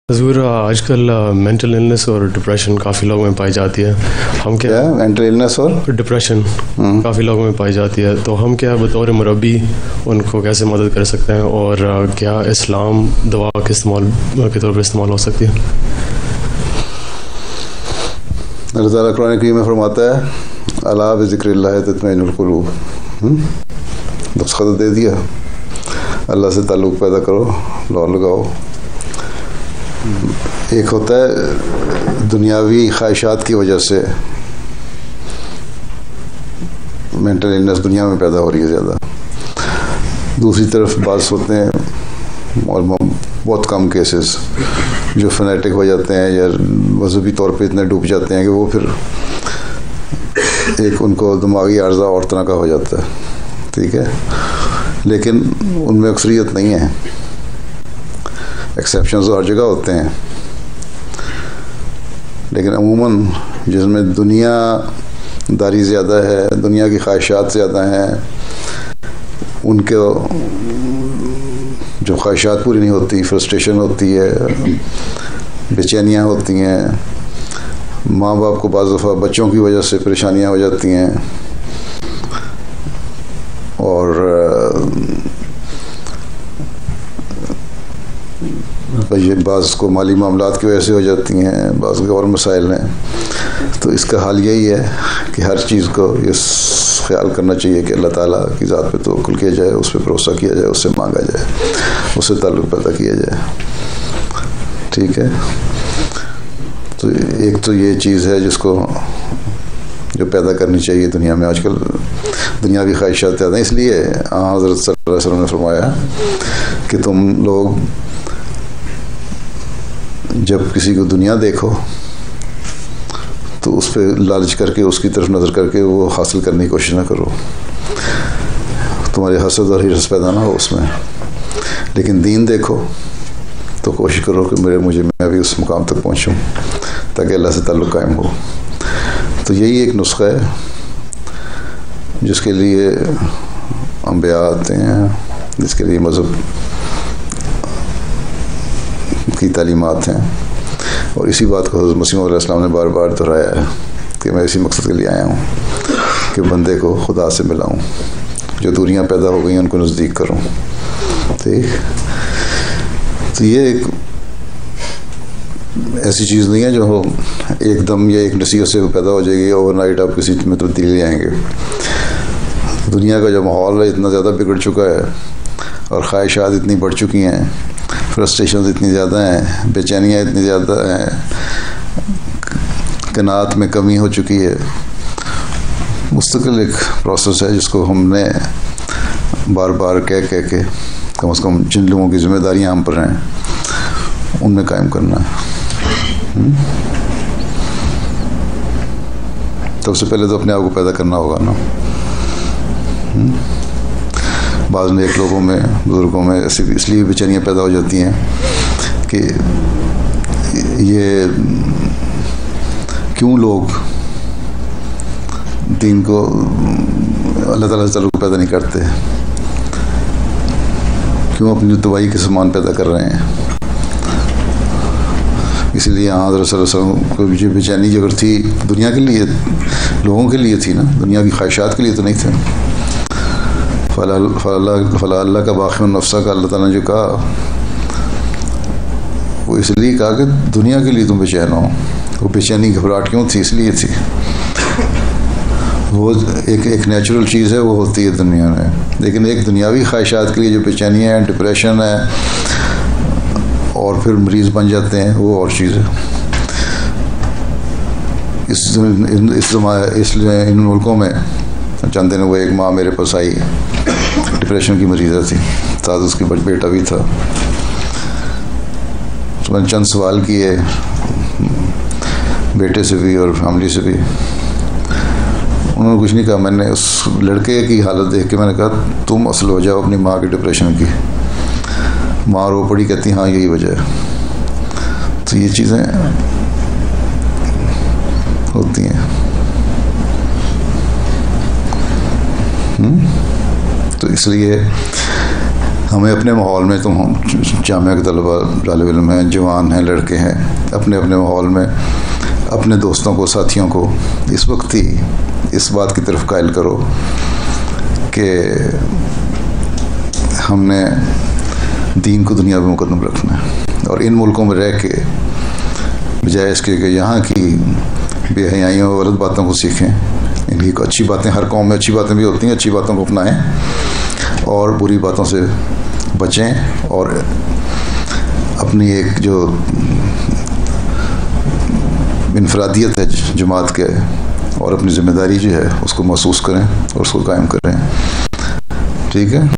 हजूर आजकल mental illness और depression काफ़ी लोगों में पाई जाती है। हम क्या मेंटल इलनेस और डिप्रेशन काफ़ी लोगों में पाई जाती है, तो हम क्या बतौर मुरब्बी उनको कैसे मदद कर सकते हैं, और क्या इस्लाम दवा के इस्तेमाल के तौर पर इस्तेमाल हो सकती है? अल्लाह ताला कुरान करीम में फरमाता है अला बिज़िक्रिल्लाह तत्मइनुल कुलूब। दस्तखत दे दिया, अल्लाह से ताल्लुक़ पैदा करो, लौ लगाओ। एक होता है दुनियावी ख्वाहिशात की वजह से मेंटल इलनेस दुनिया में पैदा हो रही है ज़्यादा। दूसरी तरफ बात होते हैं और बहुत कम केसेस जो फनेटिक हो जाते हैं या मजहबी तौर पे इतने डूब जाते हैं कि वो फिर एक उनको दिमागी अर्जा और तरह का हो जाता है। ठीक है, लेकिन उनमें अक्सरियत नहीं है, एक्सेप्शंस हर जगह होते हैं, लेकिन अमूमन जिसमें दुनियादारी ज़्यादा है, दुनिया की ख्वाहिशात ज़्यादा हैं, उनके जो ख्वाहिशात पूरी नहीं होती, फ्रस्ट्रेशन होती है, बेचैनियाँ होती हैं, माँ बाप को बाज़ दफ़ा बच्चों की वजह से परेशानियाँ हो जाती हैं, और ये बाज़ को माली मामलात की वजह से हो जाती हैं, बाज़ के और मसाइल हैं। तो इसका हाल यही है कि हर चीज़ को ये ख्याल करना चाहिए कि अल्लाह ताला की ज़ात पे तवक्कुल किया जाए, उस पर भरोसा किया जाए, उससे मांगा जाए, उससे ताल्लुक़ पैदा किया जाए। ठीक है, तो एक तो ये चीज़ है जिसको जो पैदा करनी चाहिए दुनिया में। आजकल दुनियावी ख्वाहिशात ज़्यादा, इसलिए हज़रत सल्लल्लाहु अलैहि वसल्लम ने फरमाया कि तुम लोग जब किसी को दुनिया देखो तो उस पर लालच करके, उसकी तरफ नज़र करके वो हासिल करने की कोशिश ना करो, तुम्हारे हसद और हिर्स पैदा ना हो उसमें। लेकिन दीन देखो तो कोशिश करो कि मैं भी उस मुकाम तक पहुँचूँ ताकि अल्लाह से ताल्लुक़ कायम हो। तो यही एक नुस्खा है जिसके लिए अंबिया आते हैं, जिसके लिए मज़हब की तालीमात हैं, और इसी बात को हज़रत मसीह मौऊद अलैहिस्सलाम ने बार बार दोहराया है कि मैं इसी मकसद के लिए आया हूँ कि बंदे को खुदा से मिलाऊँ, जो दूरियां पैदा हो गई उनको नज़दीक करूँ। ठीक, तो ये एक ऐसी चीज़ नहीं है जो हो एकदम या एक नसीहत से पैदा हो जाएगी, ओवरनाइट आप किसी में तब्दीली आएंगे। दुनिया का जो माहौल है इतना ज़्यादा बिगड़ चुका है और ख्वाहिशात इतनी बढ़ चुकी हैं, फ्रस्ट्रेशन इतनी ज़्यादा हैं, बेचैनियाँ इतनी ज़्यादा हैं, कनात में कमी हो चुकी है। मुस्तकिल एक प्रोसेस है जिसको हमने बार बार कह के कम से कम जिन लोगों की ज़िम्मेदारियाँ हम पर हैं उनमें कायम करना है। सबसे पहले तो अपने आप को पैदा करना होगा ना। बाद में एक लोगों में, बुज़ुर्गों में ऐसी इसलिए बेचैनियाँ पैदा हो जाती हैं कि ये क्यों लोग दीन को अल्लाह ताला से ताल्लुक़ पैदा नहीं करते, क्यों अपनी दवाई के सामान पैदा कर रहे हैं। इसलिए हज़रत सल्लल्लाहु अलैहि वसल्लम को जो बेचैनी अगर थी दुनिया के लिए, लोगों के लिए थी ना, दुनिया की ख्वाहिशात के लिए तो नहीं थे। फला अल्लाह का बाक़ी नफ्सा का अल्लाह ताला ने जो कहा वो इसलिए कहा कि दुनिया के लिए तुम बेचैन हो। वो बेचैनी घबराहट क्यों थी? इसलिए थी, वो एक नेचुरल चीज़ है, वो होती है दुनिया में। लेकिन एक दुनियावी ख्वाहिशात के लिए जो बेचैनी है, डिप्रेशन है और फिर मरीज़ बन जाते हैं, वो और चीज़ है। इन मुल्कों में चंद दिन वो एक माँ मेरे पास आई, डिप्रेशन की मरीज़ा थी, साथ उसकी बेटा भी था। तो मैंने चंद सवाल किए बेटे से भी और फैमिली से भी, उन्होंने कुछ नहीं कहा। मैंने उस लड़के की हालत देख के मैंने कहा तुम असल हो जाओ अपनी माँ के डिप्रेशन की। माँ रो पड़ी, कहती हाँ यही वजह है। तो ये चीज़ें होती हैं। तो इसलिए हमें अपने माहौल में, तुम जामिया के तलबा, तालिब इल्म हैं, जवान हैं, लड़के हैं, अपने अपने माहौल में अपने दोस्तों को, साथियों को इस वक्त ही इस बात की तरफ कायल करो कि हमने दीन को दुनिया में मुकद्दम रखना है। और इन मुल्कों में रह के बजाय इसके कि यहाँ की बेहयाइयों और गलत बातों को सीखें, इनकी अच्छी बातें, हर कौम में अच्छी बातें भी होती हैं, अच्छी बातों को अपनाएं और बुरी बातों से बचें और अपनी एक जो इनफरादियत है जमात के और अपनी ज़िम्मेदारी जो है उसको महसूस करें और उसको कायम करें। ठीक है।